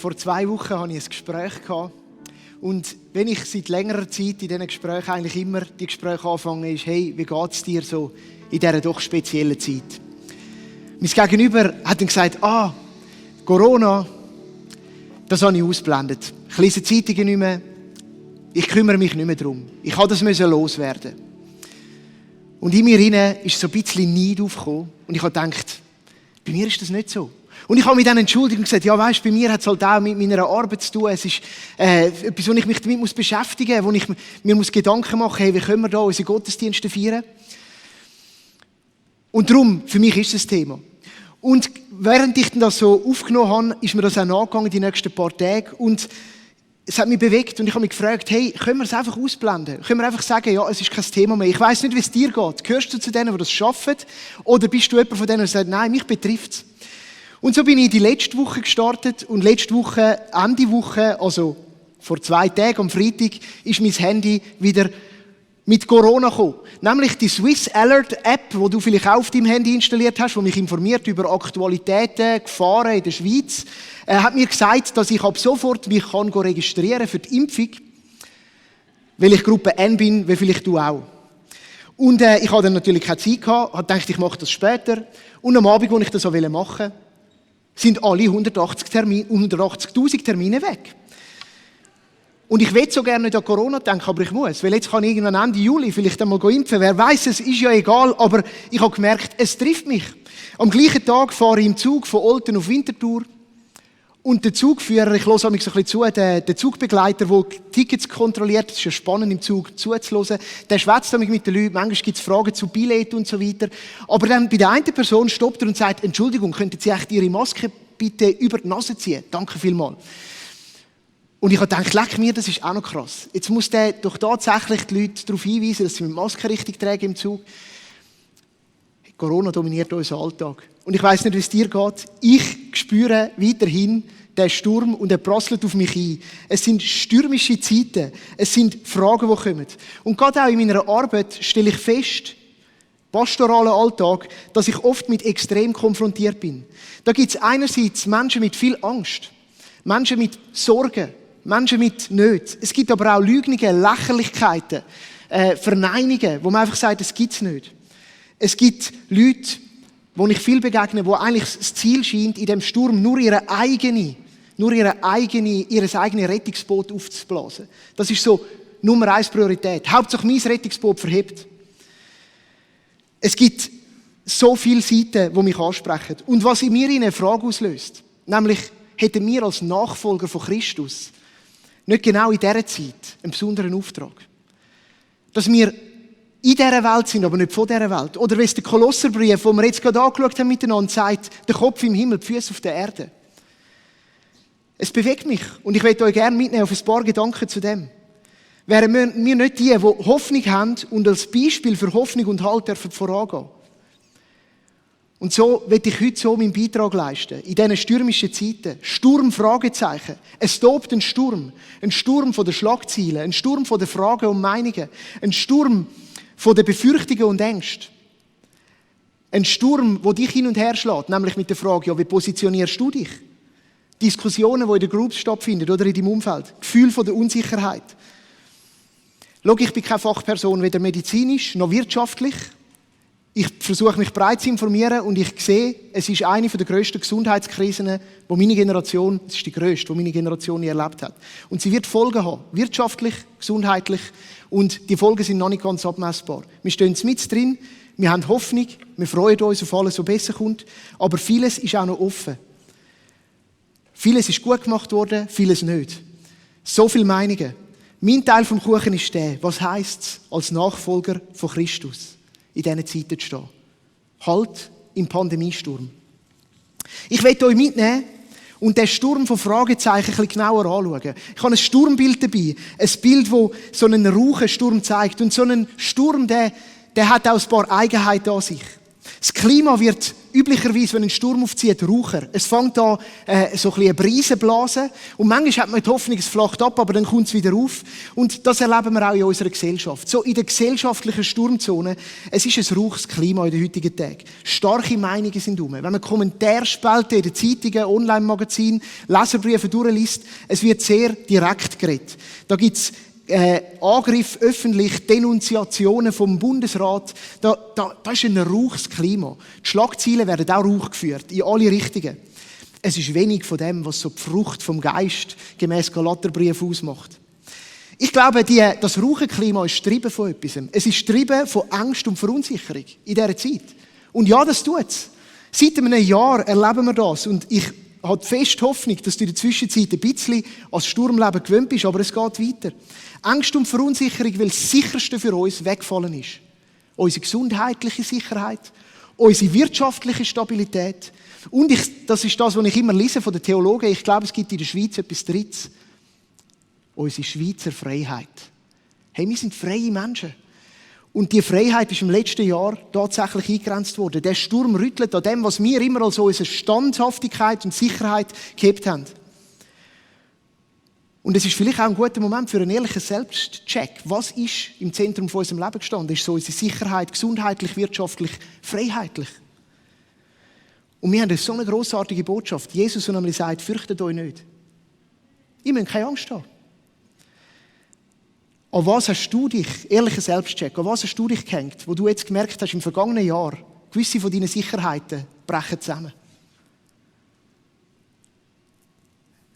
vor 2 Wochen hatte ich ein Gespräch. Und wenn ich seit längerer Zeit in diesen Gesprächen eigentlich immer die Gespräche anfange, ist, hey, wie geht es dir so in dieser doch speziellen Zeit? Mein Gegenüber hat dann gesagt, Corona, das habe ich ausgeblendet. Ich lese Zeitungen nicht mehr, ich kümmere mich nicht mehr darum. Ich musste das loswerden. Und in mir hinein ist so ein bisschen Neid aufgekommen. Und ich habe gedacht, bei mir ist das nicht so. Und ich habe mich dann entschuldigt und gesagt, ja weisst, bei mir hat es halt auch mit meiner Arbeit zu tun. Es ist etwas, wo ich mich damit beschäftigen muss, wo ich mir Gedanken machen muss, hey, wie können wir da unsere Gottesdienste feiern? Und darum, für mich ist es ein Thema. Und während ich das so aufgenommen habe, ist mir das auch nachgegangen, die nächsten paar Tage. Und es hat mich bewegt und ich habe mich gefragt, hey, können wir es einfach ausblenden? Können wir einfach sagen, ja, es ist kein Thema mehr. Ich weiss nicht, wie es dir geht. Gehörst du zu denen, die das schaffen? Oder bist du jemand von denen, der sagt, nein, mich betrifft es? Und so bin ich die letzte Woche gestartet und letzte Woche, Ende Woche, also vor 2 Tagen, am Freitag, ist mein Handy wieder mit Corona gekommen. Nämlich die Swiss Alert App, die du vielleicht auch auf deinem Handy installiert hast, die mich informiert über Aktualitäten, Gefahren in der Schweiz, hat mir gesagt, dass ich ab sofort mich registrieren kann für die Impfung, weil ich Gruppe N bin, wie vielleicht du auch. Und ich hatte dann natürlich keine Zeit gehabt, habe gedacht, ich mache das später. Und am Abend, als ich das so machen wollte, sind alle 180'000 Termine weg. Und ich will so gerne nicht an Corona denken, aber ich muss. Weil jetzt kann ich irgendwann Ende Juli vielleicht einmal impfen. Wer weiß, es ist ja egal. Aber ich habe gemerkt, es trifft mich. Am gleichen Tag fahre ich im Zug von Olten auf Winterthur. Und der Zugführer, ich höre mich so ein bisschen zu, der Zugbegleiter, der Tickets kontrolliert, es ist ja spannend im Zug zuzuhören, der schwätzt mit den Leuten, manchmal gibt es Fragen zu Billett und so weiter. Aber dann bei der einen Person stoppt er und sagt, Entschuldigung, könnten Sie echt Ihre Maske bitte über die Nase ziehen? Danke vielmals. Und ich habe gedacht, leck mir, das ist auch noch krass. Jetzt muss der doch tatsächlich die Leute darauf hinweisen, dass sie mit Maske richtig tragen im Zug. Corona dominiert unseren Alltag. Und ich weiss nicht, wie es dir geht. Ich spüre weiterhin den Sturm und er prasselt auf mich ein. Es sind stürmische Zeiten. Es sind Fragen, die kommen. Und gerade auch in meiner Arbeit stelle ich fest, pastoralen Alltag, dass ich oft mit Extrem konfrontiert bin. Da gibt es einerseits Menschen mit viel Angst, Menschen mit Sorgen, Menschen mit Nöten. Es gibt aber auch Lügnungen, Lächerlichkeiten, Verneinungen, wo man einfach sagt, es gibt es nicht. Es gibt Leute, wo ich viel begegne, wo eigentlich das Ziel scheint, in dem Sturm nur ihr eigenes Rettungsboot aufzublasen. Das ist so Nummer 1 Priorität. Hauptsache mein Rettungsboot verhebt. Es gibt so viele Seiten, die mich ansprechen. Und was in mir eine Frage auslöst, nämlich, hätten wir als Nachfolger von Christus nicht genau in dieser Zeit einen besonderen Auftrag? Dass wir in dieser Welt sind, aber nicht von dieser Welt. Oder wie es der Kolosserbrief, den wir jetzt gerade angeschaut haben miteinander, sagt, der Kopf im Himmel, die Füße auf der Erde. Es bewegt mich und ich möchte euch gerne mitnehmen auf ein paar Gedanken zu dem. Wären wir nicht die Hoffnung haben und als Beispiel für Hoffnung und Halt dürfen vorangehen. Und so will ich heute so meinen Beitrag leisten, in diesen stürmischen Zeiten. Sturm, Fragezeichen. Es tobt ein Sturm. Ein Sturm von den Schlagzeilen, ein Sturm von den Fragen und Meinungen, ein Sturm von den Befürchtungen und Ängsten. Ein Sturm, der dich hin und her schlägt, nämlich mit der Frage, ja, wie positionierst du dich? Diskussionen, die in den Groups stattfinden oder in deinem Umfeld. Gefühl von der Unsicherheit. Schau, ich bin keine Fachperson, weder medizinisch noch wirtschaftlich. Ich versuche mich breit zu informieren und ich sehe, es ist eine der grössten Gesundheitskrisen, die meine Generation, es ist die grösste, die meine Generation je erlebt hat. Und sie wird Folgen haben, wirtschaftlich, gesundheitlich, und die Folgen sind noch nicht ganz abmessbar. Wir stehen mit drin, wir haben Hoffnung, wir freuen uns auf alles, was besser kommt, aber vieles ist auch noch offen. Vieles ist gut gemacht worden, vieles nicht. So viele Meinungen. Mein Teil vom Kuchen ist der, was heisst es, als Nachfolger von Christus in diesen Zeiten zu stehen. Halt im Pandemiesturm. Ich möchte euch mitnehmen und den Sturm von Fragezeichen ein bisschen genauer anschauen. Ich habe ein Sturmbild dabei. Ein Bild, das so einen Rauchensturm zeigt. Und so ein Sturm, der hat auch ein paar Eigenheiten an sich. Das Klima wird üblicherweise, wenn ein Sturm aufzieht, Raucher. Es fängt an, so ein bisschen eine Brise blasen. Und manchmal hat man die Hoffnung, es flacht ab, aber dann kommt es wieder auf. Und das erleben wir auch in unserer Gesellschaft. So in der gesellschaftlichen Sturmzone, es ist ein rauches Klima in den heutigen Tagen. Starke Meinungen sind rum. Wenn man Kommentarspalten in den Zeitungen, Online-Magazinen, Leserbriefe durchliest, es wird sehr direkt geredet. Da gibt's Angriff öffentlich, Denunziationen vom Bundesrat, da ist ein rauches Klima. Die Schlagzeilen werden auch rauch geführt, in alle Richtungen. Es ist wenig von dem, was so die Frucht vom Geist gemäss Galaterbrief ausmacht. Ich glaube, das rauche Klima ist getrieben von etwas. Es ist getrieben von Angst und Verunsicherung in dieser Zeit. Und ja, das tut's. Seit einem Jahr erleben wir das. Und ich habe fest Hoffnung, dass du in der Zwischenzeit ein bisschen als Sturmleben gewöhnt bist, aber es geht weiter. Angst und Verunsicherung, weil das Sicherste für uns weggefallen ist. Unsere gesundheitliche Sicherheit, unsere wirtschaftliche Stabilität. Und das ist das, was ich immer lese von den Theologen. Ich glaube, es gibt in der Schweiz etwas Drittes. Unsere Schweizer Freiheit. Hey, wir sind freie Menschen. Und die Freiheit ist im letzten Jahr tatsächlich eingegrenzt worden. Der Sturm rüttelt an dem, was wir immer als unsere Standhaftigkeit und Sicherheit gehabt haben. Und es ist vielleicht auch ein guter Moment für einen ehrlichen Selbstcheck. Was ist im Zentrum von unserem Leben gestanden? Ist so unsere Sicherheit gesundheitlich, wirtschaftlich, freiheitlich? Und wir haben so eine grossartige Botschaft. Jesus hat nämlich gesagt, fürchtet euch nicht. Ihr müsst keine Angst haben. An was hast du dich, ehrlicher Selbstcheck, an was hast du dich gehängt, wo du jetzt gemerkt hast, im vergangenen Jahr, gewisse von deinen Sicherheiten brechen zusammen?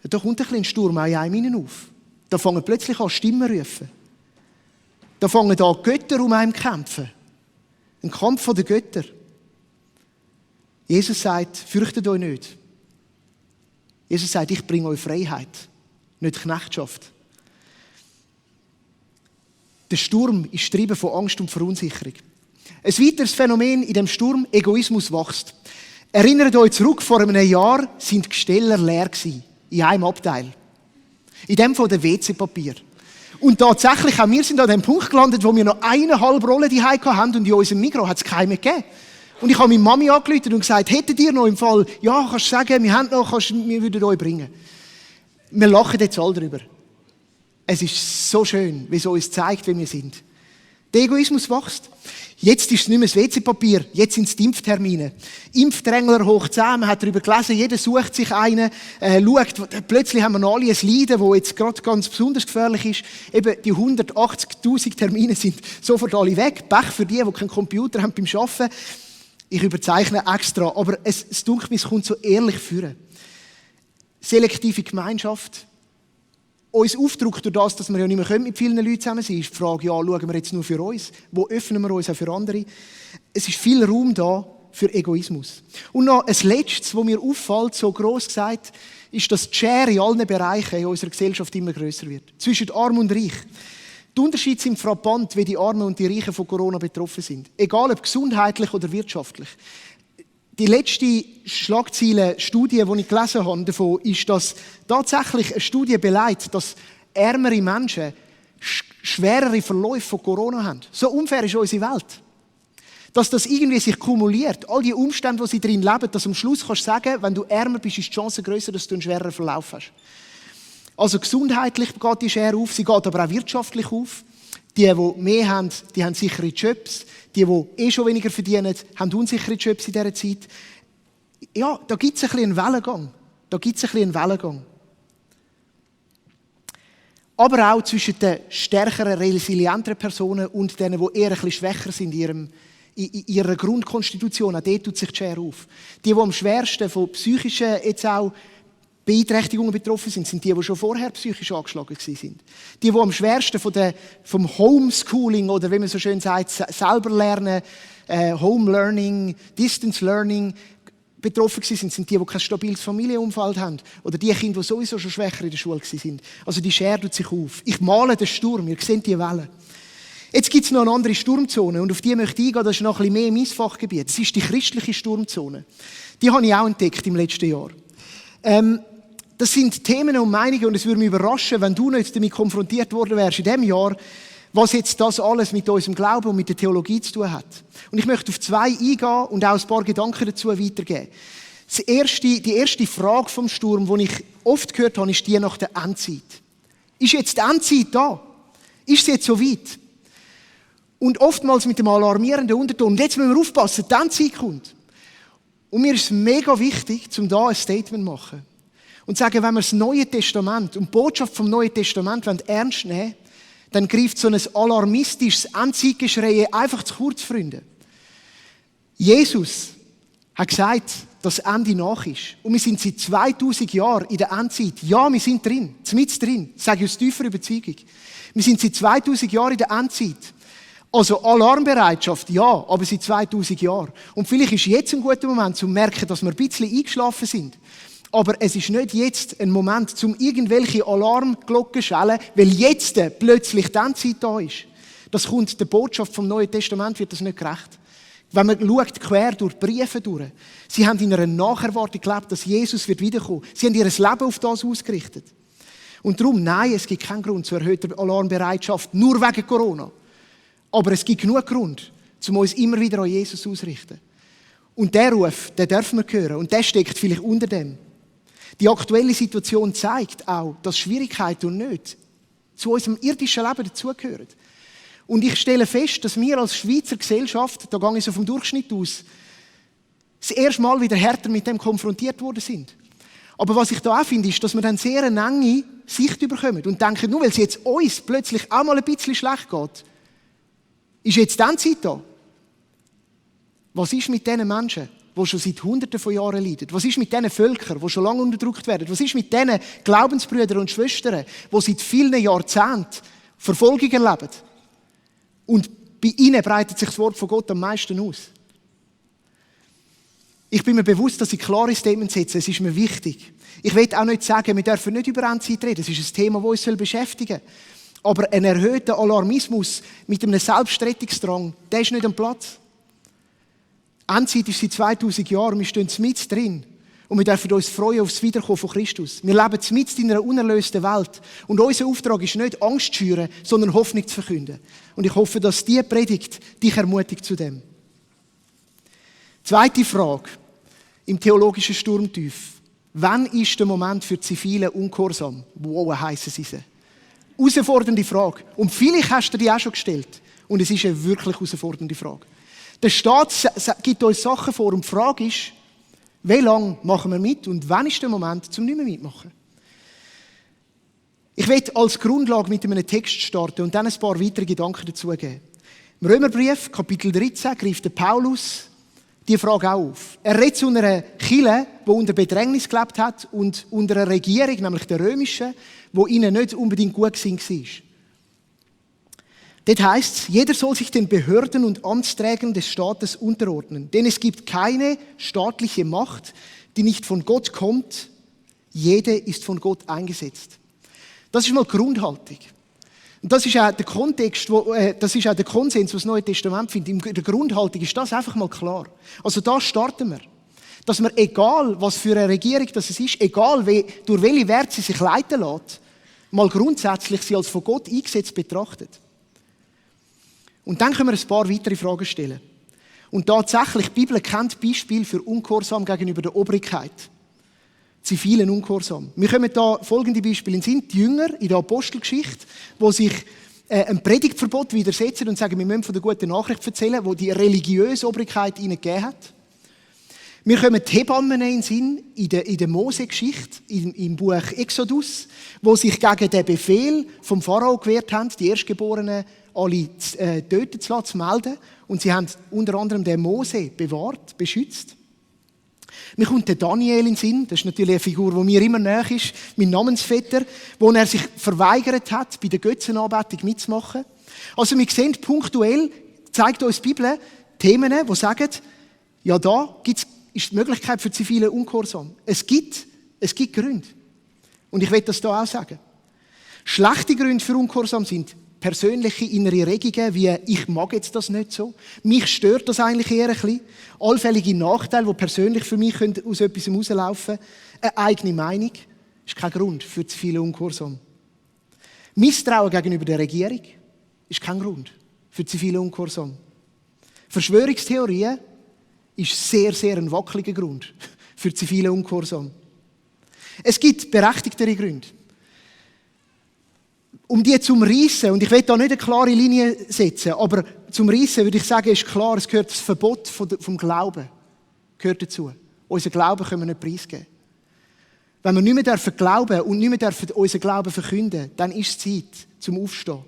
Da kommt ein Sturm auch in einem auf. Da fangen plötzlich an, Stimmen zu rufen. Da fangen an, Götter um einen zu kämpfen. Ein Kampf der Götter. Jesus sagt, fürchtet euch nicht. Jesus sagt, ich bringe euch Freiheit, nicht Knechtschaft. Der Sturm ist getrieben von Angst und Verunsicherung. Ein weiteres Phänomen in dem Sturm, Egoismus wächst. Erinnert euch zurück, vor einem Jahr sind die Gesteller leer gewesen. In einem Abteil. In dem von der WC-Papier. Und tatsächlich, auch wir sind an dem Punkt gelandet, wo wir noch 1,5 Rollen die hatten und in unserem Migros hat es keine mehr gegeben. Und ich habe meine Mami angerufen und gesagt, hättet ihr noch im Fall, ja, kannst du sagen, wir haben noch, wir würden euch bringen. Wir lachen jetzt alle drüber. Es ist so schön, wie es uns zeigt, wie wir sind. Der Egoismus wächst. Jetzt ist es nicht mehr das WC-Papier, jetzt sind es die Impftermine. Impfdrängler hoch 10, man hat darüber gelesen, jeder sucht sich einen, schaut, plötzlich haben wir alle ein Leiden, das jetzt gerade ganz besonders gefährlich ist. Eben die 180'000 Termine sind sofort alle weg. Pech für die keinen Computer haben beim Arbeiten. Ich überzeichne extra, aber es dunkelt mir, es kommt so ehrlich vor. Selektive Gemeinschaft. Uns Aufdruck durch das, dass wir ja nicht mehr mit vielen Leuten zusammen sind, ist die Frage, ja, schauen wir jetzt nur für uns? Wo öffnen wir uns auch für andere? Es ist viel Raum da für Egoismus. Und noch ein Letztes, was mir auffällt, so gross gesagt, ist, dass die Schere in allen Bereichen in unserer Gesellschaft immer grösser wird. Zwischen Arm und Reich. Die Unterschiede sind frappant, wie die Armen und die Reichen von Corona betroffen sind. Egal ob gesundheitlich oder wirtschaftlich. Die letzte Schlagzeile-Studie, die ich gelesen habe, davon ist, dass tatsächlich eine Studie beleidigt, dass ärmere Menschen schwerere Verläufe von Corona haben. So unfair ist unsere Welt. Dass das irgendwie sich kumuliert. All die Umstände, die sie drin leben, dass am Schluss kannst du sagen, wenn du ärmer bist, ist die Chance grösser, dass du einen schwereren Verlauf hast. Also gesundheitlich geht die Schere auf, sie geht aber auch wirtschaftlich auf. Die mehr haben, die haben sichere Jobs. Die schon weniger verdienen, haben unsichere Jobs in dieser Zeit. Ja, da gibt es ein bisschen einen Wellengang. Aber auch zwischen den stärkeren, resilienteren Personen und denen, die eher ein bisschen schwächer sind in ihrer Grundkonstitution. Auch dort tut sich die Schere auf. Die am schwersten von psychischen, jetzt auch Beeinträchtigungen betroffen sind, sind die schon vorher psychisch angeschlagen sind. Die am schwersten vom Homeschooling oder wie man so schön sagt, selber lernen, Home Learning, Distance Learning betroffen sind die kein stabiles Familienumfeld haben. Oder die Kinder, die sowieso schon schwächer in der Schule sind. Also die Schere tut sich auf. Ich male den Sturm, ihr seht die Wellen. Jetzt gibt es noch eine andere Sturmzone und auf die möchte ich eingehen, das ist noch ein bisschen mehr mein Fachgebiet. Das ist die christliche Sturmzone. Die habe ich auch entdeckt im letzten Jahr. Das sind Themen und Meinungen und es würde mich überraschen, wenn du nicht damit konfrontiert worden wärst in diesem Jahr, was jetzt das alles mit unserem Glauben und mit der Theologie zu tun hat. Und ich möchte auf 2 eingehen und auch ein paar Gedanken dazu weitergeben. Die erste Frage vom Sturm, die ich oft gehört habe, ist die nach der Endzeit. Ist jetzt die Endzeit da? Ist es jetzt so weit? Und oftmals mit dem alarmierenden Unterton. Und jetzt müssen wir aufpassen, die Endzeit kommt. Und mir ist es mega wichtig, um da ein Statement zu machen. Und zu sagen, wenn wir das Neue Testament und die Botschaft vom Neuen Testament ernst nehmen wollen, dann greift so ein alarmistisches Endzeitgeschrei einfach zu kurz, Freunde. Jesus hat gesagt, dass das Ende nach ist. Und wir sind seit 2000 Jahren in der Endzeit. Ja, wir sind drin, mitten drin, sage ich aus tiefer Überzeugung. Wir sind seit 2000 Jahren in der Endzeit. Also Alarmbereitschaft, ja, aber seit 2000 Jahren. Und vielleicht ist jetzt ein guter Moment, um zu merken, dass wir ein bisschen eingeschlafen sind. Aber es ist nicht jetzt ein Moment, um irgendwelche Alarmglocken zu schellen, weil jetzt plötzlich die Endzeit da ist. Das kommt der Botschaft vom Neuen Testament, wird das nicht gerecht. Wenn man schaut, quer durch die Briefe durch, sie haben in einer Nacherwartung gelebt, dass Jesus wird wiederkommen. Sie haben ihr Leben auf das ausgerichtet. Und darum, nein, es gibt keinen Grund zur erhöhten Alarmbereitschaft, nur wegen Corona. Aber es gibt genug Grund, um uns immer wieder an Jesus auszurichten. Und der Ruf, den dürfen wir hören. Und der steckt vielleicht unter dem. Die aktuelle Situation zeigt auch, dass Schwierigkeiten und Nöte zu unserem irdischen Leben dazugehören. Und ich stelle fest, dass wir als Schweizer Gesellschaft, da gehe ich so vom Durchschnitt aus, das erste Mal wieder härter mit dem konfrontiert worden sind. Aber was ich da auch finde, ist, dass wir dann sehr eine enge Sicht bekommen und denken, nur weil es jetzt uns plötzlich auch mal ein bisschen schlecht geht, ist jetzt dann Zeit da. Was ist mit diesen Menschen, die schon seit Hunderten von Jahren leiden? Was ist mit diesen Völkern, die schon lange unterdrückt werden? Was ist mit diesen Glaubensbrüdern und Schwestern, die seit vielen Jahrzehnten Verfolgung erleben? Und bei ihnen breitet sich das Wort von Gott am meisten aus. Ich bin mir bewusst, dass ich klare Statements setze. Es ist mir wichtig. Ich will auch nicht sagen, wir dürfen nicht über Endzeit reden. Das ist ein Thema, das uns beschäftigen soll. Aber ein erhöhter Alarmismus mit einem Selbstrettungsdrang, der ist nicht am Platz. Endzeit ist seit 2000 Jahren, wir stehen mitten drin. Und wir dürfen uns freuen auf das Wiederkommen von Christus. Wir leben mitten in einer unerlösten Welt. Und unser Auftrag ist nicht, Angst zu schüren, sondern Hoffnung zu verkünden. Und ich hoffe, dass diese Predigt dich ermutigt zu dem. Zweite Frage im theologischen Sturmtief. Wann ist der Moment für zivile Ungehorsam? Wow, heissen sie sie. Herausfordernde Frage. Und vielleicht hast du die auch schon gestellt. Und es ist eine wirklich herausfordernde Frage. Der Staat gibt uns Sachen vor und die Frage ist, wie lange machen wir mit und wann ist der Moment, zum nicht mehr mitmachen? Ich werde als Grundlage mit einem Text starten und dann ein paar weitere Gedanken dazugeben. Im Römerbrief, Kapitel 13, greift der Paulus die Frage auch auf. Er redet zu einer Kirche, die unter Bedrängnis gelebt hat und unter einer Regierung, nämlich der römischen, die ihnen nicht unbedingt gut gesinnt war. Dort heisst es, jeder soll sich den Behörden und Amtsträgern des Staates unterordnen. Denn es gibt keine staatliche Macht, die nicht von Gott kommt. Jede ist von Gott eingesetzt. Das ist mal Grundhaltung. Und das ist auch der Kontext, das ist auch der Konsens, was das Neue Testament findet. In der Grundhaltung ist das einfach mal klar. Also da starten wir. Dass man, egal was für eine Regierung das ist, egal durch welche Werte sie sich leiten lässt, mal grundsätzlich sie als von Gott eingesetzt betrachtet. Und dann können wir ein paar weitere Fragen stellen. Und tatsächlich, die Bibel kennt Beispiele für Ungehorsam gegenüber der Obrigkeit. Zivilen Ungehorsam. Wir kommen da folgende Beispiele in den Sinn. Die Jünger in der Apostelgeschichte, die sich ein Predigtverbot widersetzen und sagen, wir müssen von der guten Nachricht erzählen, wo die religiöse Obrigkeit ihnen gegeben hat. Wir kommen die Hebammen in den Sinn, in der Mose-Geschichte, im Buch Exodus, wo sich gegen den Befehl vom Pharao gewehrt haben, die Erstgeborenen alle töten zu lassen, zu melden. Und sie haben unter anderem den Mose bewahrt, beschützt. Mir kommt der Daniel in den Sinn, das ist natürlich eine Figur, die mir immer näher ist, mein Namensvetter, wo er sich verweigert hat, bei der Götzenanbetung mitzumachen. Also wir sehen, punktuell zeigt uns die Bibel Themen, die sagen, ja, da ist die Möglichkeit für zivile Ungehorsam. Es gibt Gründe. Und ich will das da auch sagen. Schlechte Gründe für Ungehorsam sind persönliche innere Regungen, wie ich mag jetzt das nicht so. Mich stört das eigentlich eher ein bisschen. Allfällige Nachteile, die persönlich für mich aus etwas herauslaufen können. Eine eigene Meinung ist kein Grund für zu viel Ungehorsam. Misstrauen gegenüber der Regierung. ist kein Grund für zivilen Ungehorsam. Verschwörungstheorien ist sehr, sehr ein wackeliger Grund für zivilen Ungehorsam. Es gibt berechtigtere Gründe. Um die zu umreissen, und ich will da nicht eine klare Linie setzen, aber zum Reissen würde ich sagen, ist klar, es gehört das Verbot vom Glauben gehört dazu. Unser Glauben können wir nicht preisgeben. Wenn wir nicht mehr glauben dürfen und nicht mehr unseren Glauben verkünden, dann ist es Zeit zum Aufstehen.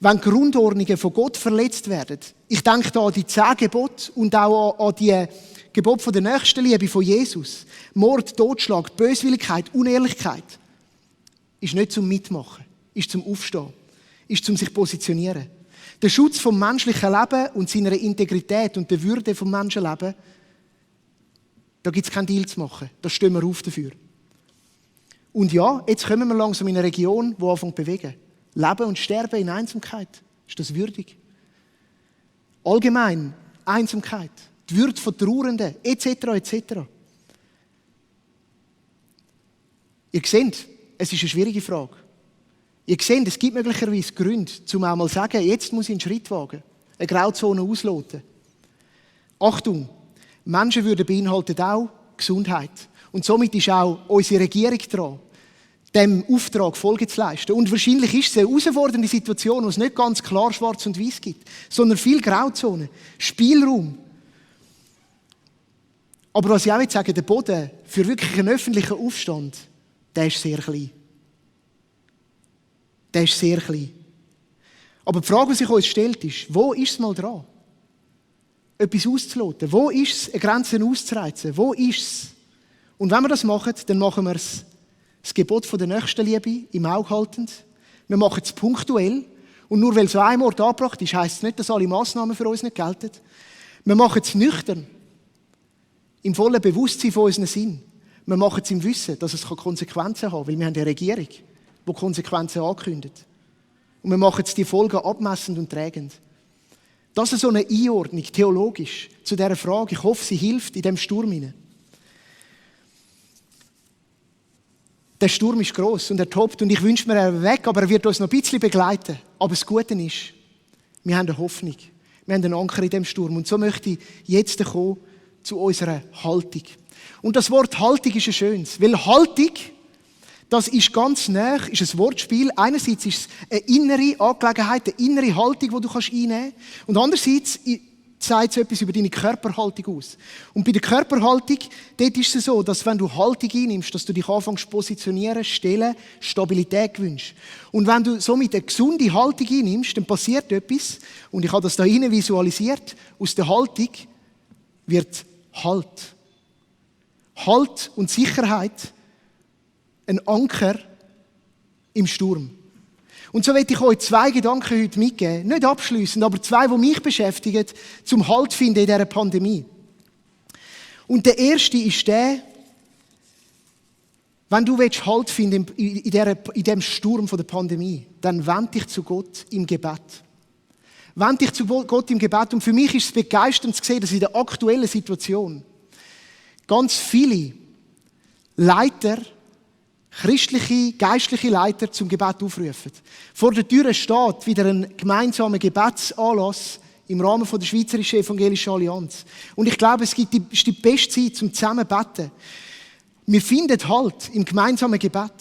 Wenn Grundordnungen von Gott verletzt werden, ich denke da an die 10 Gebote und auch an die Gebote von der Nächstenliebe von Jesus, Mord, Totschlag, Böswilligkeit, Unehrlichkeit, ist nicht zum Mitmachen, ist zum Aufstehen, ist zum sich positionieren. Der Schutz vom menschlichen Leben und seiner Integrität und der Würde vom Menschenleben, da gibt es keinen Deal zu machen. Da stehen wir auf dafür. Und ja, jetzt kommen wir langsam in eine Region, die anfängt zu bewegen. Leben und Sterben in Einsamkeit. Ist das würdig? Allgemein Einsamkeit. Die Würde von Trauernden, etc., etc. Ihr seht, es ist eine schwierige Frage. Ihr seht, es gibt möglicherweise Gründe, um auch mal zu sagen, jetzt muss ich einen Schritt wagen. Eine Grauzone ausloten. Achtung, Menschenwürde beinhaltet auch Gesundheit. Und somit ist auch unsere Regierung dran, dem Auftrag Folge zu leisten. Und wahrscheinlich ist es eine herausfordernde Situation, wo es nicht ganz klar schwarz und weiß gibt, sondern viel Grauzone, Spielraum. Aber was ich auch jetzt sage, der Boden für wirklich einen öffentlichen Aufstand, der ist sehr klein. Der ist sehr klein. Aber die Frage, die sich uns stellt, ist, wo ist es mal dran? Etwas auszuloten. Wo ist es, eine Grenze auszureizen? Wo ist es? Und wenn wir das machen, dann machen wir es das Gebot von der Nächstenliebe im Auge haltend. Wir machen es punktuell. Und nur weil es an einem Ort angebracht ist, heisst es nicht, dass alle Massnahmen für uns nicht gelten. Wir machen es nüchtern. Im vollen Bewusstsein von unserem Sinn. Wir machen es im Wissen, dass es Konsequenzen haben kann, weil wir haben eine Regierung, die Konsequenzen ankündigt. Und wir machen es die Folgen abmessend und trägend. Das ist so eine Einordnung, theologisch, zu dieser Frage. Ich hoffe, sie hilft in diesem Sturm hinein. Der Sturm ist gross und er tobt und ich wünsche mir, er weg, aber er wird uns noch ein bisschen begleiten. Aber das Gute ist, wir haben eine Hoffnung. Wir haben einen Anker in diesem Sturm. Und so möchte ich jetzt kommen zu unserer Haltung. Und das Wort Haltung ist ein schönes, weil Haltung, das ist ganz nah, ist ein Wortspiel. Einerseits ist es eine innere Angelegenheit, eine innere Haltung, die du einnehmen kannst. Und andererseits sagt es etwas über deine Körperhaltung aus. Und bei der Körperhaltung, dort ist es so, dass wenn du Haltung einnimmst, dass du dich anfängst zu positionieren, stellen, Stabilität gewünscht. Und wenn du somit eine gesunde Haltung einnimmst, dann passiert etwas. Und ich habe das da hinein visualisiert. Aus der Haltung wird Halt. Halt und Sicherheit. Ein Anker im Sturm. Und so möchte ich euch 2 Gedanken heute mitgeben. Nicht abschliessend, aber 2, die mich beschäftigen, zum Halt finden in dieser Pandemie. Und der erste ist der, wenn du Halt finden in diesem Sturm der Pandemie, dann wend dich zu Gott im Gebet. Wend dich zu Gott im Gebet. Und für mich ist es begeisternd zu sehen, dass in der aktuellen Situation ganz viele Leiter, christliche, geistliche Leiter zum Gebet aufrufen. Vor der Tür steht wieder ein gemeinsamer Gebetsanlass im Rahmen der Schweizerischen Evangelischen Allianz. Und ich glaube, es ist die beste Zeit zum zusammen beten. Wir finden Halt im gemeinsamen Gebet.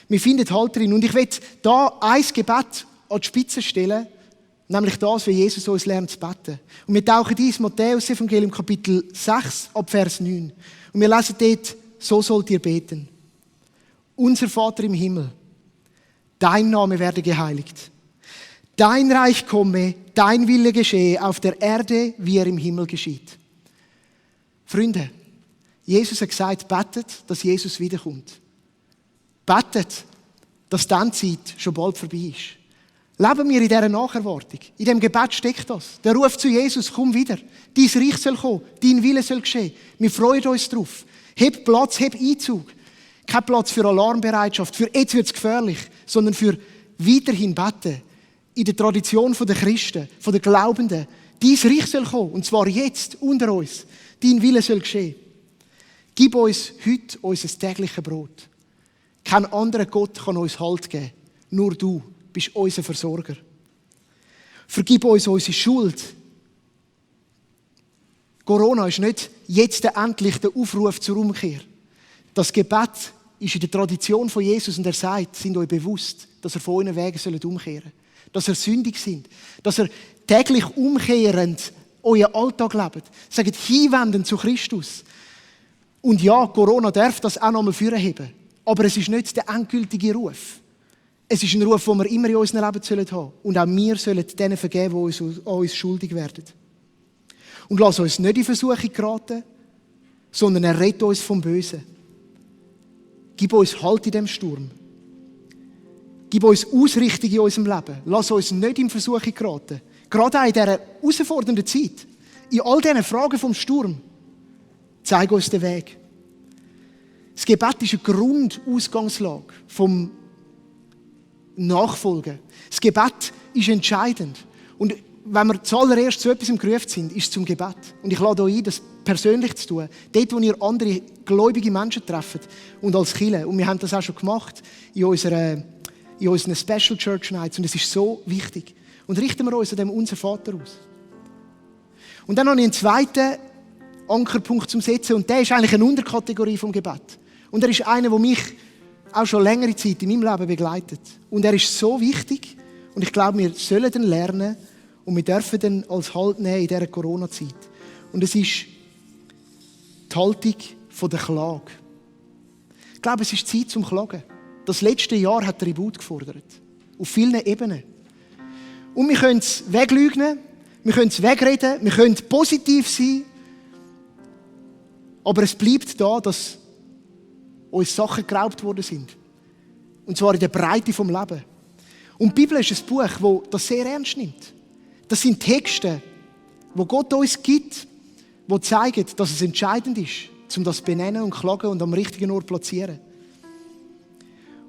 Wir finden Halt drin. Und ich will da ein Gebet an die Spitze stellen, nämlich das, wie Jesus uns lernt zu beten. Und wir tauchen ins Matthäus-Evangelium Kapitel 6 ab Vers 9. Und wir lesen dort, so sollt ihr beten. Unser Vater im Himmel, dein Name werde geheiligt. Dein Reich komme, dein Wille geschehe auf der Erde, wie er im Himmel geschieht. Freunde, Jesus hat gesagt, betet, dass Jesus wiederkommt. Betet, dass dann die Zeit schon bald vorbei ist. Leben wir in dieser Nacherwartung. In diesem Gebet steckt das. Der Ruf zu Jesus, komm wieder. Dein Reich soll kommen, dein Wille soll geschehen. Wir freuen uns drauf. Heb Platz, heb Einzug. Kein Platz für Alarmbereitschaft, für jetzt wird es gefährlich, sondern für weiterhin beten. In der Tradition der Christen, der Glaubenden. Dein Reich soll kommen, und zwar jetzt, unter uns. Dein Wille soll geschehen. Gib uns heute unser tägliches Brot. Kein anderer Gott kann uns Halt geben. Nur du bist unser Versorger. Vergib uns unsere Schuld. Corona ist nicht jetzt endlich der Aufruf zur Umkehr. Das Gebet ist in der Tradition von Jesus und er sagt, sind euch bewusst, dass ihr von euren Wegen umkehren sollt. Dass ihr sündig sind. Dass ihr täglich umkehrend euren Alltag lebt. Sagt, hinwenden zu Christus. Und ja, Corona darf das auch nochmal vorheben. Aber es ist nicht der endgültige Ruf. Es ist ein Ruf, den wir immer in unserem Leben haben sollen. Und auch wir sollen denen vergeben, die uns schuldig werden. Und lass uns nicht in Versuchung geraten, sondern er rettet uns vom Bösen. Gib uns Halt in diesem Sturm. Gib uns Ausrichtung in unserem Leben. Lass uns nicht in Versuchung geraten. Gerade auch in dieser herausfordernden Zeit. In all diesen Fragen vom Sturm. Zeig uns den Weg. Das Gebet ist eine Grundausgangslage vom Nachfolgen. Das Gebet ist entscheidend. Und wenn wir zuallererst zu etwas gerufen sind, ist es zum Gebet. Und ich lade euch ein, das persönlich zu tun. Dort, wo ihr andere gläubige Menschen trefft und als Kirche. Und wir haben das auch schon gemacht in unseren Special Church Nights. Und es ist so wichtig. Und richten wir uns an dem unser Vater aus. Und dann habe ich einen zweiten Ankerpunkt zum Setzen. Und der ist eigentlich eine Unterkategorie vom Gebet. Und er ist einer, der mich auch schon längere Zeit in meinem Leben begleitet. Und er ist so wichtig. Und ich glaube, wir sollen den lernen. Und wir dürfen den als Halt nehmen in dieser Corona-Zeit. Und es ist die Haltung der Klage. Ich glaube, es ist Zeit zum Klagen. Das letzte Jahr hat Tribut gefordert. Auf vielen Ebenen. Und wir können es weglügen, wir können es wegreden, wir können positiv sein. Aber es bleibt da, dass uns Sachen geraubt worden sind. Und zwar in der Breite vom Leben. Und die Bibel ist ein Buch, das das sehr ernst nimmt. Das sind Texte, die Gott uns gibt, die zeigen, dass es entscheidend ist, um das zu benennen und klagen und am richtigen Ort zu platzieren.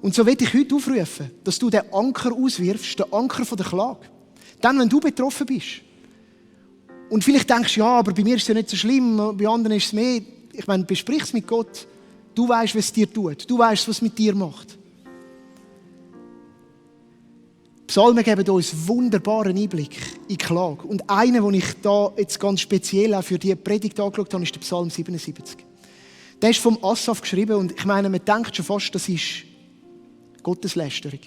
Und so will ich heute aufrufen, dass du den Anker auswirfst, den Anker von der Klage. Dann, wenn du betroffen bist. Und vielleicht denkst du, ja, aber bei mir ist es ja nicht so schlimm, bei anderen ist es mehr. Ich meine, besprich es mit Gott. Du weißt, was es dir tut. Du weißt, was es mit dir macht. Die Psalmen geben uns einen wunderbaren Einblick in die Klage. Und einer, den ich da jetzt ganz speziell auch für diese Predigt angeschaut habe, ist der Psalm 77. Der ist vom Asaf geschrieben und ich meine, man denkt schon fast, das ist Gotteslästerung.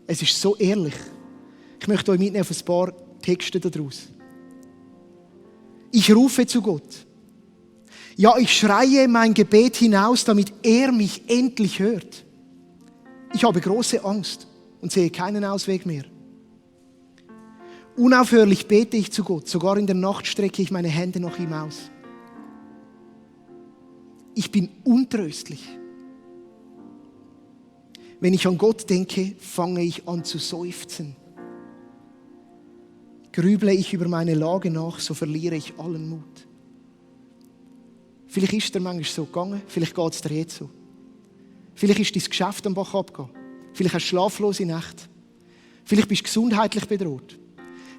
Es ist so ehrlich. Ich möchte euch mitnehmen auf ein paar Texte daraus. Ich rufe zu Gott. Ja, ich schreie mein Gebet hinaus, damit er mich endlich hört. Ich habe große Angst und sehe keinen Ausweg mehr. Unaufhörlich bete ich zu Gott, sogar in der Nacht strecke ich meine Hände nach ihm aus. Ich bin untröstlich. Wenn ich an Gott denke, fange ich an zu seufzen. Grüble ich über meine Lage nach, so verliere ich allen Mut. Vielleicht ist es dir manchmal so gegangen, vielleicht geht es dir jetzt so. Vielleicht ist dein Geschäft am Bach abgegangen. Vielleicht hast du schlaflose Nächte. Vielleicht bist du gesundheitlich bedroht.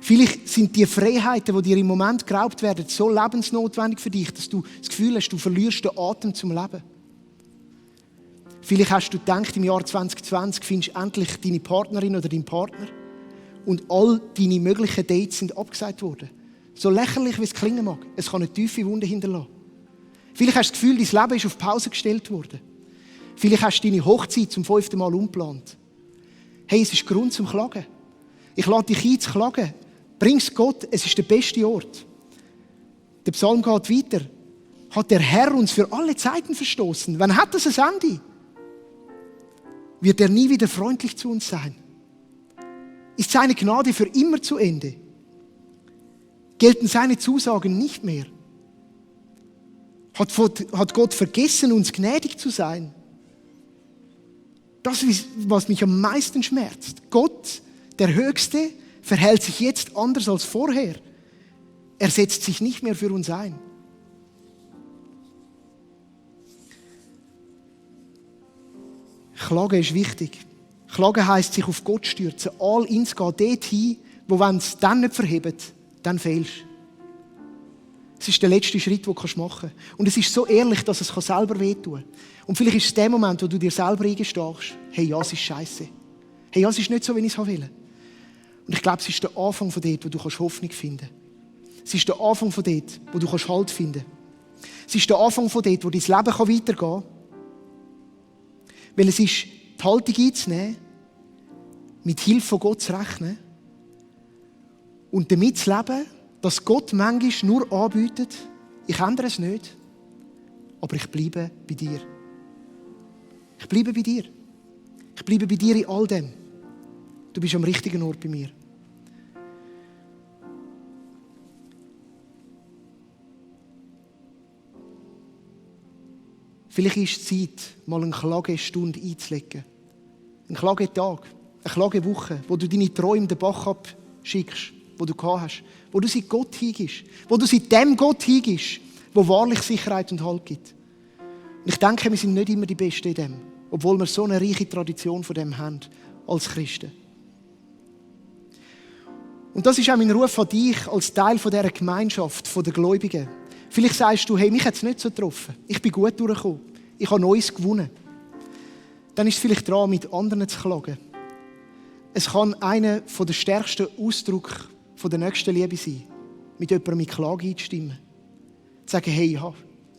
Vielleicht sind die Freiheiten, die dir im Moment geraubt werden, so lebensnotwendig für dich, dass du das Gefühl hast, du verlierst den Atem zum Leben. Vielleicht hast du gedacht, im Jahr 2020 findest du endlich deine Partnerin oder deinen Partner und all deine möglichen Dates sind abgesagt worden. So lächerlich, wie es klingen mag. Es kann eine tiefe Wunde hinterlassen. Vielleicht hast du das Gefühl, dein Leben ist auf Pause gestellt worden. Vielleicht hast du deine Hochzeit zum 5. Mal umgeplant. Hey, es ist Grund zum Klagen. Ich lade dich ein, zu klagen. Bring es Gott, es ist der beste Ort. Der Psalm geht weiter. Hat der Herr uns für alle Zeiten verstoßen? Wann hat das ein Ende? Wird er nie wieder freundlich zu uns sein? Ist seine Gnade für immer zu Ende? Gelten seine Zusagen nicht mehr? Hat Gott vergessen, uns gnädig zu sein? Das ist, was mich am meisten schmerzt. Gott, der Höchste, verhält sich jetzt anders als vorher. Er setzt sich nicht mehr für uns ein. Klagen ist wichtig. Klagen heisst, sich auf Gott stürzen, all ins gehen, dort hin, wo wenn es dann nicht verhebt, dann fehlst. Es ist der letzte Schritt, den du machen kannst. Und es ist so ehrlich, dass es selber wehtun kann. Und vielleicht ist es der Moment, wo du dir selber eingestehst, hey, ja, es ist scheiße. Hey, ja, es ist nicht so, wie ich es will. Und ich glaube, es ist der Anfang von dort, wo du Hoffnung finden kannst. Es ist der Anfang von dort, wo du Halt finden kannst. Es ist der Anfang von dort, wo dein Leben weitergehen kann. Weil es ist, die Haltung einzunehmen, mit Hilfe von Gott zu rechnen und damit zu leben, dass Gott manchmal nur anbietet, ich ändere es nicht, aber ich bleibe bei dir. Ich bleibe bei dir. Ich bleibe bei dir in all dem. Du bist am richtigen Ort bei mir. Vielleicht ist es Zeit, mal eine Klagestunde einzulegen. Ein Klagetag, eine Klagewoche, wo du deine Träume den Bach abschickst, wo du gehabt hast, wo du sie Gott hingibst, wo du sie dem Gott hingibst, der wahrlich Sicherheit und Halt gibt. Und ich denke, wir sind nicht immer die Besten in dem, obwohl wir so eine reiche Tradition von dem haben, als Christen. Und das ist auch mein Ruf an dich, als Teil dieser Gemeinschaft, der Gläubigen. Vielleicht sagst du, hey, mich hat es nicht so getroffen. Ich bin gut durchgekommen. Ich habe Neues gewonnen. Dann ist es vielleicht dran, mit anderen zu klagen. Es kann einer der stärksten Ausdrücke der nächsten Liebe sein, mit jemandem mit Klage einzustimmen. Zu sagen, hey, ja,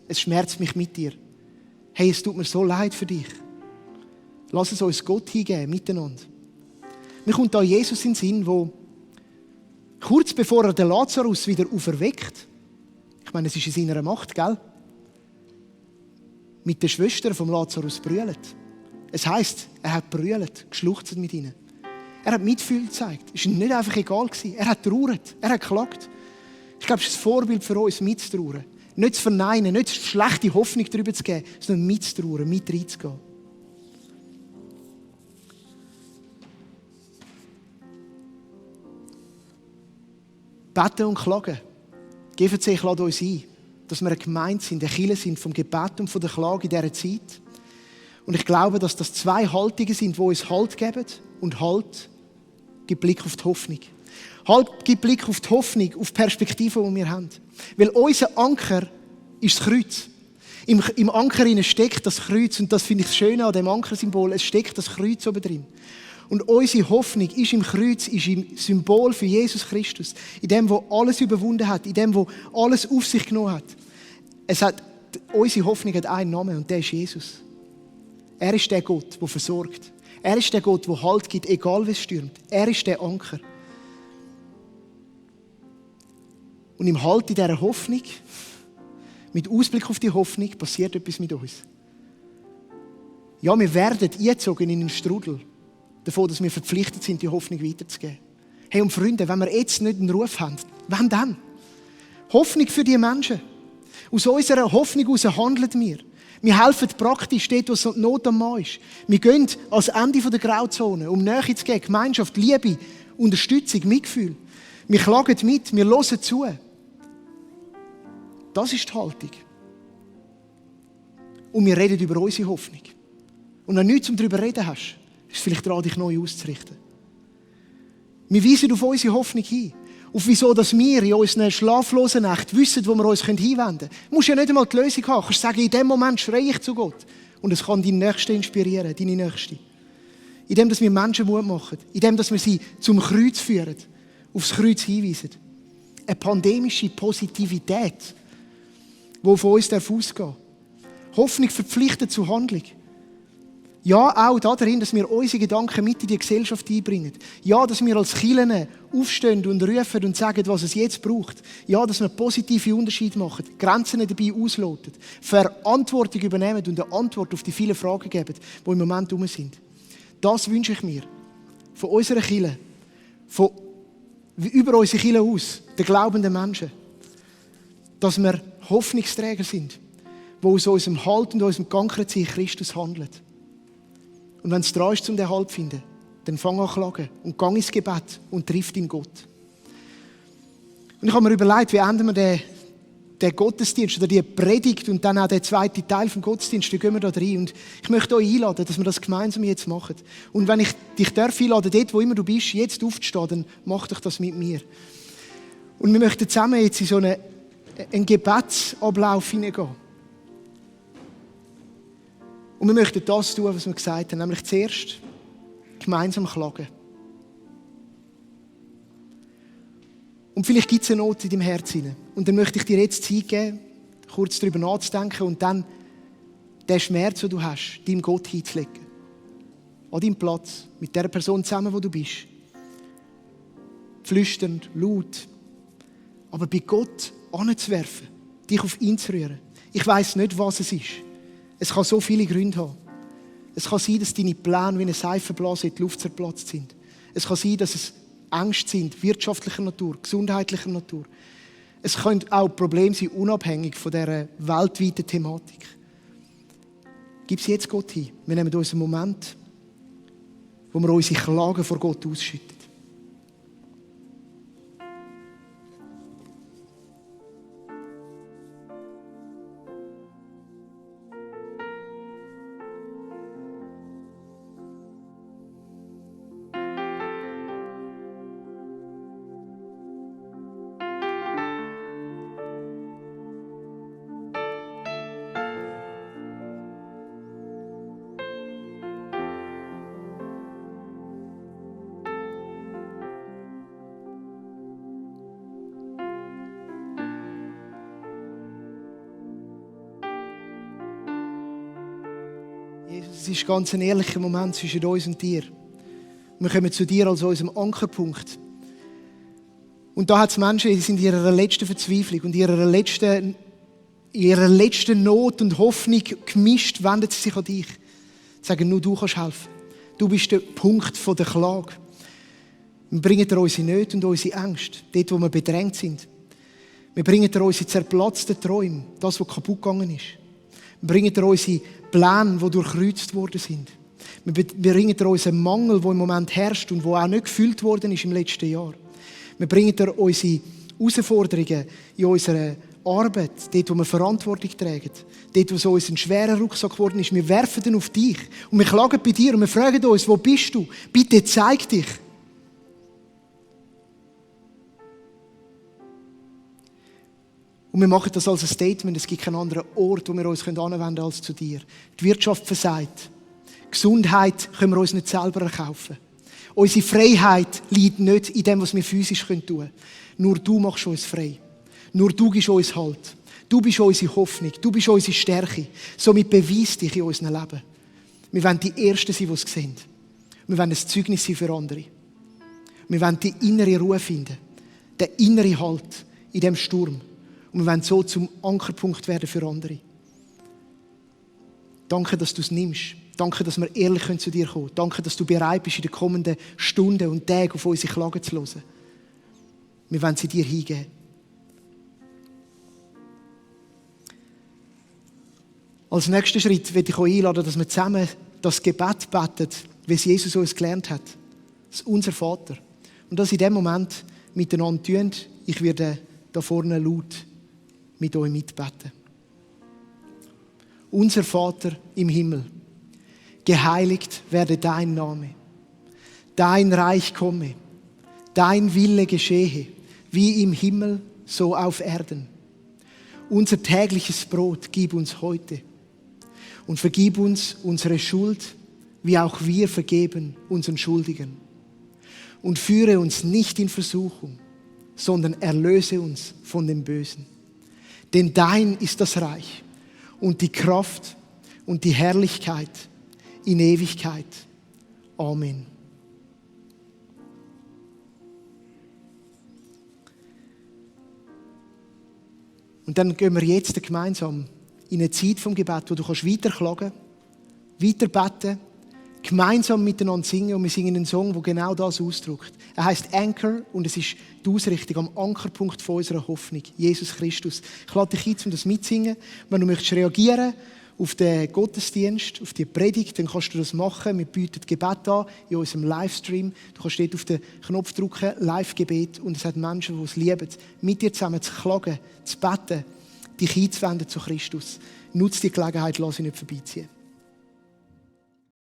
es schmerzt mich mit dir. Hey, es tut mir so leid für dich. Lass es uns Gott hingeben, miteinander. Mir kommt da Jesus in den Sinn, der kurz bevor er den Lazarus wieder auferweckt, ich meine, es ist in seiner Macht, gell? Mit den Schwestern vom Lazarus brüllt. Es heisst, er hat brüllt, geschluchzt mit ihnen. Er hat Mitgefühl gezeigt. Es war ihm nicht einfach egal gewesen. Er hat trauert, er hat geklagt. Ich glaube, es ist ein Vorbild für uns, mitzutrauern. Nicht zu verneinen, nicht schlechte Hoffnung darüber zu geben, sondern mitzutrauern, mit reinzugehen. Beten und klagen. GVC lädt uns ein, dass wir eine Gemeinde sind, eine Kirche sind vom Gebet und von der Klage in dieser Zeit. Und ich glaube, dass das zwei Haltungen sind, die uns Halt geben. Und Halt gibt Blick auf die Hoffnung. Halt gibt Blick auf die Hoffnung, auf die Perspektive, die wir haben. Weil unser Anker ist das Kreuz. Im Anker steckt das Kreuz. Und das finde ich das Schöne an dem Ankersymbol. Es steckt das Kreuz oben drin. Und unsere Hoffnung ist im Kreuz, ist im Symbol für Jesus Christus. In dem, der alles überwunden hat. In dem, der alles auf sich genommen hat. Unsere Hoffnung hat einen Namen und der ist Jesus. Er ist der Gott, der versorgt. Er ist der Gott, der Halt gibt, egal wie es stürmt. Er ist der Anker. Und im Halt in dieser Hoffnung, mit Ausblick auf die Hoffnung, passiert etwas mit uns. Ja, wir werden eingezogen in einen Strudel. Davon, dass wir verpflichtet sind, die Hoffnung weiterzugeben. Hey, und Freunde, wenn wir jetzt nicht einen Ruf haben, wann dann? Hoffnung für die Menschen. Aus unserer Hoffnung heraus handeln wir. Wir helfen praktisch dort, wo es Not am Mann ist. Wir gehen ans Ende der Grauzone, um Nähe zu geben, Gemeinschaft, Liebe, Unterstützung, Mitgefühl. Wir klagen mit, wir hören zu. Das ist die Haltung. Und wir reden über unsere Hoffnung. Und wenn du nichts darüber reden hast, ist es vielleicht daran, dich neu auszurichten. Wir weisen auf unsere Hoffnung hin. Auf wieso, dass wir in unseren schlaflosen Nächten wissen, wo wir uns hinwenden können. Du musst ja nicht einmal die Lösung haben. Du kannst sagen, in dem Moment schreie ich zu Gott. Und es kann deinen Nächsten inspirieren, deine Nächste. In dem, dass wir Menschen Mut machen. In dem, dass wir sie zum Kreuz führen. Aufs Kreuz hinweisen. Eine pandemische Positivität, die von uns ausgehen darf. Hoffnung verpflichtet zur Handlung. Ja, auch darin, dass wir unsere Gedanken mit in die Gesellschaft einbringen. Ja, dass wir als Kirchen aufstehen und rufen und sagen, was es jetzt braucht. Ja, dass wir positive Unterschiede machen, Grenzen dabei ausloten, Verantwortung übernehmen und eine Antwort auf die vielen Fragen geben, die im Moment herum sind. Das wünsche ich mir von unserer Kirche, von über unsere Kirche aus, den glaubenden Menschen, dass wir Hoffnungsträger sind, die aus unserem Halt und unserem Geankert in Christus handeln. Und wenn es dran ist, um den Halt zu finden, dann fang an zu klagen und gang ins Gebet und triff in Gott. Und ich habe mir überlegt, wie enden wir den Gottesdienst oder die Predigt und dann auch den zweiten Teil vom Gottesdienst, wie gehen wir da rein. Und ich möchte euch einladen, dass wir das gemeinsam jetzt machen. Und wenn ich dich einladen darf, dort wo immer du bist, jetzt aufzustehen, dann mach doch das mit mir. Und wir möchten zusammen jetzt in so einen Gebetsablauf hineingehen. Und wir möchten das tun, was wir gesagt haben, nämlich zuerst gemeinsam klagen. Und vielleicht gibt es eine Not in deinem Herzen. Und dann möchte ich dir jetzt Zeit geben, kurz darüber nachzudenken und dann den Schmerz, den du hast, deinem Gott hinzulegen. An deinem Platz, mit der Person zusammen, wo du bist. Flüsternd, laut. Aber bei Gott anzuwerfen, dich auf ihn zu rühren. Ich weiss nicht, was es ist. Es kann so viele Gründe haben. Es kann sein, dass deine Pläne wie eine Seifenblase in die Luft zerplatzt sind. Es kann sein, dass es Ängste sind, wirtschaftlicher Natur, gesundheitlicher Natur. Es können auch Probleme sein, unabhängig von dieser weltweiten Thematik. Gib sie jetzt Gott hin. Wir nehmen uns einen Moment, wo wir unsere Klagen vor Gott ausschütten. Jesus, es ist ganz ein ehrlicher Moment zwischen uns und dir. Wir kommen zu dir als unserem Ankerpunkt. Und da hat es Menschen, die sind in ihrer letzten Verzweiflung und in ihrer letzten Not und Hoffnung gemischt, wenden sie sich an dich. Sie sagen, nur du kannst helfen. Du bist der Punkt der Klage. Wir bringen dir unsere Nöte und unsere Ängste, dort, wo wir bedrängt sind. Wir bringen dir unsere zerplatzten Träume, das, was kaputt gegangen ist. Wir bringen dir unsere Pläne, die durchkreuzt worden sind. Wir bringen dir unseren Mangel, der im Moment herrscht und der auch nicht gefüllt worden ist im letzten Jahr. Wir bringen dir unsere Herausforderungen in unserer Arbeit, dort, wo wir Verantwortung tragen, dort, wo so uns ein schwerer Rucksack geworden ist. Wir werfen den auf dich und wir klagen bei dir und wir fragen uns, wo bist du? Bitte zeig dich. Und wir machen das als ein Statement. Es gibt keinen anderen Ort, wo wir uns anwenden können als zu dir. Die Wirtschaft versagt. Gesundheit können wir uns nicht selber erkaufen. Unsere Freiheit liegt nicht in dem, was wir physisch tun können. Nur du machst uns frei. Nur du gibst uns Halt. Du bist unsere Hoffnung. Du bist unsere Stärke. Somit beweis dich in unserem Leben. Wir wollen die Ersten sein, die es sehen. Wir wollen ein Zeugnis sein für andere. Wir wollen die innere Ruhe finden. Den inneren Halt in diesem Sturm. Und wir wollen so zum Ankerpunkt werden für andere. Danke, dass du es nimmst. Danke, dass wir ehrlich zu dir kommen können. Danke, dass du bereit bist, in den kommenden Stunden und Tagen auf unsere Klagen zu hören. Wir wollen sie dir hingeben. Als nächsten Schritt werde ich euch einladen, dass wir zusammen das Gebet beten, wie es Jesus uns gelernt hat. Das ist unser Vater. Und das in dem Moment miteinander tun. Ich werde da vorne laut mit euch mitbeten. Unser Vater im Himmel, geheiligt werde dein Name. Dein Reich komme. Dein Wille geschehe, wie im Himmel, so auf Erden. Unser tägliches Brot gib uns heute. Und vergib uns unsere Schuld, wie auch wir vergeben unseren Schuldigen. Und führe uns nicht in Versuchung, sondern erlöse uns von dem Bösen. Denn dein ist das Reich und die Kraft und die Herrlichkeit in Ewigkeit. Amen. Und dann gehen wir jetzt gemeinsam in eine Zeit vom Gebet, wo du weiter klagen, weiter beten, gemeinsam miteinander singen, und wir singen einen Song, der genau das ausdrückt. Er heisst Anchor und es ist die Ausrichtung am Ankerpunkt von unserer Hoffnung, Jesus Christus. Ich lade dich ein, um das mitzusingen. Wenn du möchtest reagieren auf den Gottesdienst, auf die Predigt, dann kannst du das machen. Wir bieten Gebet an in unserem Livestream. Du kannst dort auf den Knopf drücken, Live-Gebet, und es hat Menschen, die es lieben, mit dir zusammen zu klagen, zu beten, dich einzuwenden zu Christus. Nutze die Gelegenheit, lass sie nicht vorbeiziehen.